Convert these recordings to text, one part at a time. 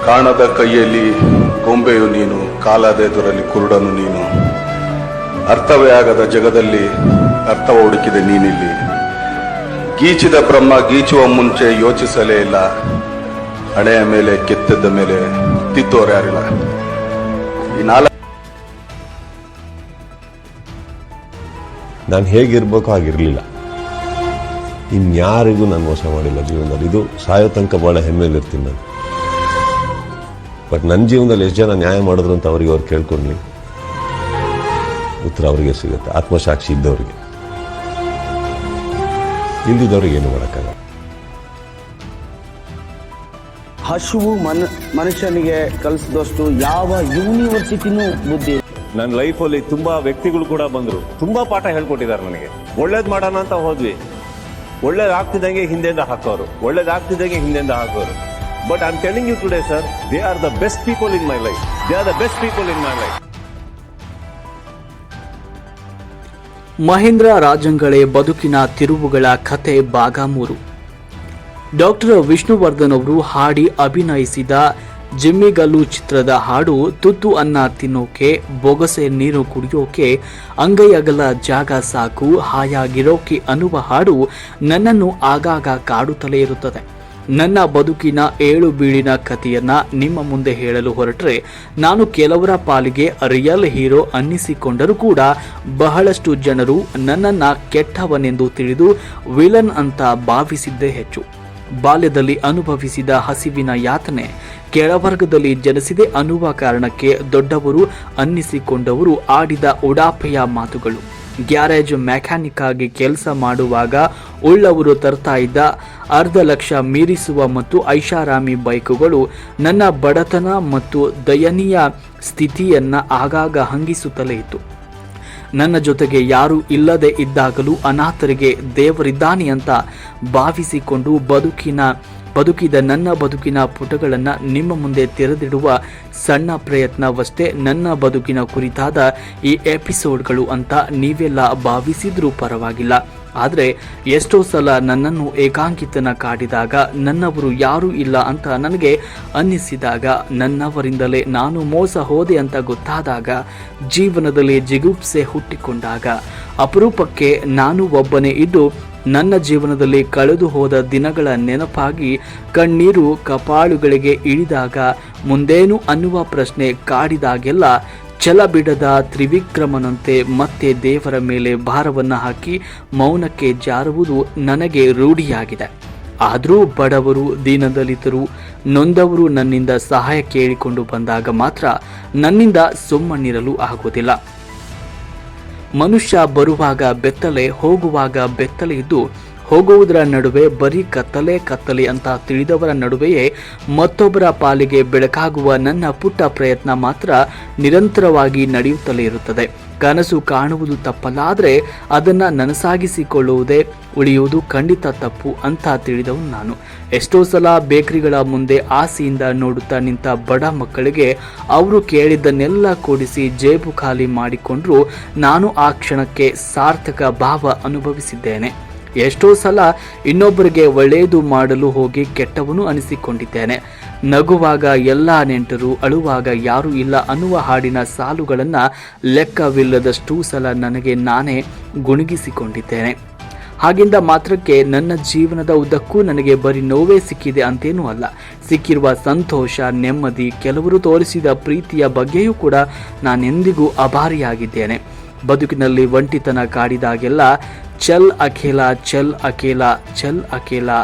ಕಾಣದ ಕೈಯಲ್ಲಿ ಗೊಂಬೆಯು ನೀನು, ಕಾಲದೆದುರಲ್ಲಿ ಕುರುಡನು ನೀನು. ಅರ್ಥವೇ ಆಗದ ಜಗದಲ್ಲಿ ಅರ್ಥವ ಹುಡುಕಿದೆ ನೀನಿಲ್ಲಿ. ಗೀಚಿದ ಬ್ರಹ್ಮ ಗೀಚುವ ಮುಂಚೆ ಯೋಚಿಸಲೇ ಇಲ್ಲ. ಹಣೆಯ ಮೇಲೆ ಕೆತ್ತಿದ್ದ ಮೇಲೆ ತಿದ್ದೋರು ಯಾರಿಲ್ಲ. ಈ ನಾನು ಹೇಗಿರ್ಬೇಕೋ ಹಾಗಿರಲಿಲ್ಲ. ಇನ್ಯಾರಿಗೂ ನಾನು ಮೋಸ ಮಾಡಿಲ್ಲ ಜೀವನದಲ್ಲಿ. ಇದು ಸಾಯೋ ತನಕ ಭಾಳ ಹೆಮ್ಮೆಯಲ್ಲಿರ್ತೀನಿ ನಾನು. ಬಟ್ ನನ್ನ ಜೀವನದಲ್ಲಿ ಎಷ್ಟು ಜನ ನ್ಯಾಯ ಮಾಡಿದ್ರು ಅಂತ ಅವ್ರಿಗೆ ಅವ್ರು ಕೇಳ್ಕೊಂಡ್ಲಿ, ಉತ್ತರ ಅವರಿಗೆ ಸಿಗುತ್ತೆ. ಆತ್ಮಸಾಕ್ಷಿ ಇದ್ದವರಿಗೆ, ಇಲ್ದಿದ್ದವ್ರಿಗೆ ಏನು ಮಾಡೋಕ್ಕಾಗಲ್ಲ. ಹಸುವು ಮನುಷ್ಯನಿಗೆ ಕಲಿಸಿದಷ್ಟು ಯಾವ ಯೂನಿವರ್ಸಿಟಿನೂ ಬುದ್ಧಿ. ನನ್ನ ಲೈಫಲ್ಲಿ ತುಂಬಾ ವ್ಯಕ್ತಿಗಳು ಕೂಡ ಬಂದರು, ತುಂಬಾ ಪಾಠ ಹೇಳ್ಕೊಟ್ಟಿದ್ದಾರೆ ನನಗೆ. ಒಳ್ಳೇದು ಮಾಡೋಣ ಅಂತ ಹೋದ್ವಿ, ಒಳ್ಳೇದಾಗ್ತಿದ್ದಂಗೆ ಹಿಂದೆಂದ ಹಾಕೋರು, ಒಳ್ಳೇದಾಗ್ತಿದ್ದಂಗೆ ಹಿಂದೆಂದ ಹಾಕೋರು. But I am telling you today sir, they are the best people in my life. They are the best people in my life. Mahendra ರಾಜಂಗಳೆ ಬದುಕಿನ ತಿರುವುಗಳ ಕಥೆ ಭಾಗ 3. ಡಾಕ್ಟರ್ ವಿಷ್ಣುವರ್ಧನ್ ಅವರು ಹಾಡಿ ಅಭಿನಯಿಸಿದ ಜಿಮ್ಮಿಗಲ್ಲು ಚಿತ್ರದ ಹಾಡು ತುತ್ತು ಅನ್ನ ತಿನ್ನೋಕೆ, ಬೊಗಸೆ ನೀರು ಕುಡಿಯೋಕೆ, ಅಂಗೈ ಅಗಲ ಜಾಗ ಸಾಕು, ಹಾಯಾಗಿರೋಕೆ ಅನ್ನುವ ಹಾಡು ನನ್ನನ್ನು ಆಗಾಗ ಕಾಡುತ್ತಲೇ ಇರುತ್ತದೆ. ನನ್ನ ಬದುಕಿನ ಏಳು ಬೀಳಿನ ಕಥೆಯನ್ನ ನಿಮ್ಮ ಮುಂದೆ ಹೇಳಲು ಹೊರಟ್ರೆ ನಾನು ಕೆಲವರ ಪಾಲಿಗೆ ರಿಯಲ್ ಹೀರೋ ಅನ್ನಿಸಿಕೊಂಡರೂ ಕೂಡ ಬಹಳಷ್ಟು ಜನರು ನನ್ನನ್ನು ಕೆಟ್ಟವನೆಂದು ತಿಳಿದು ವಿಲನ್ ಅಂತ ಭಾವಿಸಿದ್ದೇ ಹೆಚ್ಚು. ಬಾಲ್ಯದಲ್ಲಿ ಅನುಭವಿಸಿದ ಹಸಿವಿನ ಯಾತನೆ ಕೆಳವರ್ಗದಲ್ಲಿ ಜನಿಸಿದೆ ಅನ್ನುವ ಕಾರಣಕ್ಕೆ ದೊಡ್ಡವರು ಅನ್ನಿಸಿಕೊಂಡವರು ಆಡಿದ ಉಡಾಪೆಯ ಮಾತುಗಳು, ಗ್ಯಾರೇಜ್ ಮೆಕ್ಯಾನಿಕ್ ಆಗಿ ಕೆಲಸ ಮಾಡುವಾಗ ಉಳ್ಳವರು ತರ್ತಾ ಇದ್ದ 1,00,000 ಮೀರಿಸುವ ಮತ್ತು ಐಷಾರಾಮಿ ಬೈಕುಗಳು ನನ್ನ ಬಡತನ ಮತ್ತು ದಯನೀಯ ಸ್ಥಿತಿಯನ್ನ ಆಗಾಗ ಹಂಗಿಸುತ್ತಲೇ ಇತ್ತು. ನನ್ನ ಜೊತೆಗೆ ಯಾರೂ ಇಲ್ಲದೆ ಇದ್ದಾಗಲೂ ಅನಾಥರಿಗೆ ದೇವರಿದ್ದಾನೆ ಅಂತ ಭಾವಿಸಿಕೊಂಡು ಬದುಕಿದ ನನ್ನ ಬದುಕಿನ ಪುಟಗಳನ್ನು ನಿಮ್ಮ ಮುಂದೆ ತೆರೆದಿಡುವ ಸಣ್ಣ ಪ್ರಯತ್ನವಷ್ಟೇ ನನ್ನ ಬದುಕಿನ ಕುರಿತಾದ ಈ ಎಪಿಸೋಡ್ಗಳು ಅಂತ ನೀವೆಲ್ಲ ಭಾವಿಸಿದ್ರೂ ಪರವಾಗಿಲ್ಲ. ಆದರೆ ಎಷ್ಟೋ ಸಲ ನನ್ನನ್ನು ಏಕಾಂಕಿತನ ಕಾಡಿದಾಗ, ನನ್ನವರು ಯಾರೂ ಇಲ್ಲ ಅಂತ ನನಗೆ ಅನ್ನಿಸಿದಾಗ, ನನ್ನವರಿಂದಲೇ ನಾನು ಮೋಸ ಹೋದೆ ಅಂತ ಗೊತ್ತಾದಾಗ, ಜೀವನದಲ್ಲಿ ಜಿಗುಪ್ಸೆ ಹುಟ್ಟಿಕೊಂಡಾಗ, ಅಪರೂಪಕ್ಕೆ ನಾನು ಒಬ್ಬನೇ ಇದ್ದು ನನ್ನ ಜೀವನದಲ್ಲಿ ಕಳೆದು ಹೋದ ದಿನಗಳ ನೆನಪಾಗಿ ಕಣ್ಣೀರು ಕಪಾಳುಗಳಿಗೆ ಇಳಿದಾಗ, ಮುಂದೇನು ಅನ್ನುವ ಪ್ರಶ್ನೆ ಕಾಡಿದಾಗೆಲ್ಲ ಛಲ ಬಿಡದ ತ್ರಿವಿಕ್ರಮನಂತೆ ಮತ್ತೆ ದೇವರ ಮೇಲೆ ಭಾರವನ್ನು ಹಾಕಿ ಮೌನಕ್ಕೆ ಜಾರುವುದು ನನಗೆ ರೂಢಿಯಾಗಿದೆ. ಆದರೂ ಬಡವರು, ದೀನದಲಿತರು, ನೊಂದವರು ನನ್ನಿಂದ ಸಹಾಯ ಕೇಳಿಕೊಂಡು ಬಂದಾಗ ಮಾತ್ರ ನನ್ನಿಂದ ಸುಮ್ಮನಿರಲು ಆಗುವುದಿಲ್ಲ. ಮನುಷ್ಯ ಬರುವಾಗ ಬೆತ್ತಲೆ, ಹೋಗುವಾಗ ಬೆತ್ತಲೆ ಇದ್ದು, ಹೋಗುವುದರ ನಡುವೆ ಬರೀ ಕತ್ತಲೆ ಅಂತ ತಿಳಿದವರ ನಡುವೆಯೇ ಮತ್ತೊಬ್ಬರ ಪಾಲಿಗೆ ಬೆಳಕಾಗುವ ನನ್ನ ಪುಟ್ಟ ಪ್ರಯತ್ನ ಮಾತ್ರ ನಿರಂತರವಾಗಿ ನಡೆಯುತ್ತಲೇ ಇರುತ್ತದೆ. ಕನಸು ಕಾಣುವುದು ತಪ್ಪಲ್ಲ, ಆದರೆ ಅದನ್ನು ನನಸಾಗಿಸಿಕೊಳ್ಳುವುದೇ ಉಳಿಯುವುದು ಖಂಡಿತ ತಪ್ಪು ಅಂತ ತಿಳಿದವನು ನಾನು. ಎಷ್ಟೋ ಸಲ ಬೇಕರಿಗಳ ಮುಂದೆ ಆಸೆಯಿಂದ ನೋಡುತ್ತಾ ನಿಂತ ಬಡ ಮಕ್ಕಳಿಗೆ ಅವರು ಕೇಳಿದ್ದನ್ನೆಲ್ಲ ಕೊಡಿಸಿ ಜೇಬು ಖಾಲಿ ಮಾಡಿಕೊಂಡ್ರೂ ನಾನು ಆ ಕ್ಷಣಕ್ಕೆ ಸಾರ್ಥಕ ಭಾವ ಅನುಭವಿಸಿದ್ದೇನೆ. ಎಷ್ಟೋ ಸಲ ಇನ್ನೊಬ್ಬರಿಗೆ ಒಳ್ಳೆಯದು ಮಾಡಲು ಹೋಗಿ ಕೆಟ್ಟವನು ಅನಿಸಿಕೊಂಡಿದ್ದೇನೆ. ನಗುವಾಗ ಎಲ್ಲ ನೆಂಟರು, ಅಳುವಾಗ ಯಾರೂ ಇಲ್ಲ ಅನ್ನುವ ಹಾಡಿನ ಸಾಲುಗಳನ್ನು ಲೆಕ್ಕವಿಲ್ಲದಷ್ಟು ಸಲ ನನಗೆ ನಾನೇ ಗುಣಗಿಸಿಕೊಂಡಿದ್ದೇನೆ. ಹಾಗಿಂದ ಮಾತ್ರಕ್ಕೆ ನನ್ನ ಜೀವನದ ಉದ್ದಕ್ಕೂ ನನಗೆ ಬರೀ ನೋವೇ ಸಿಕ್ಕಿದೆ ಅಂತೇನೂ ಅಲ್ಲ. ಸಿಕ್ಕಿರುವ ಸಂತೋಷ, ನೆಮ್ಮದಿ, ಕೆಲವರು ತೋರಿಸಿದ ಪ್ರೀತಿಯ ಬಗ್ಗೆಯೂ ಕೂಡ ನಾನೆಂದಿಗೂ ಅಭಾರಿಯಾಗಿದ್ದೇನೆ. ಬದುಕಿನಲ್ಲಿ ಒಂಟಿತನ ಕಾಡಿದಾಗೆಲ್ಲ ಚಲ್ ಅಖೇಲಾ ಚಲ್ ಅಖೇಲಾ ಚಲ್ ಅಖೇಲಾ,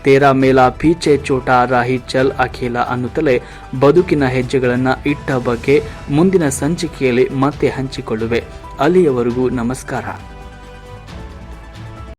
ತೇರಾ ಮೇಲಾ ಪೀಚೆ ಚೋಟಾ ರಾಹಿ ಚಲ್ ಅಖೇಲಾ ಅನ್ನುತ್ತಲೇ ಬದುಕಿನ ಹೆಜ್ಜೆಗಳನ್ನು ಇಟ್ಟ ಬಗ್ಗೆ ಮುಂದಿನ ಸಂಚಿಕೆಯಲ್ಲಿ ಮತ್ತೆ ಹಂಚಿಕೊಳ್ಳುವೆ. ಅಲ್ಲಿಯವರೆಗೂ ನಮಸ್ಕಾರ.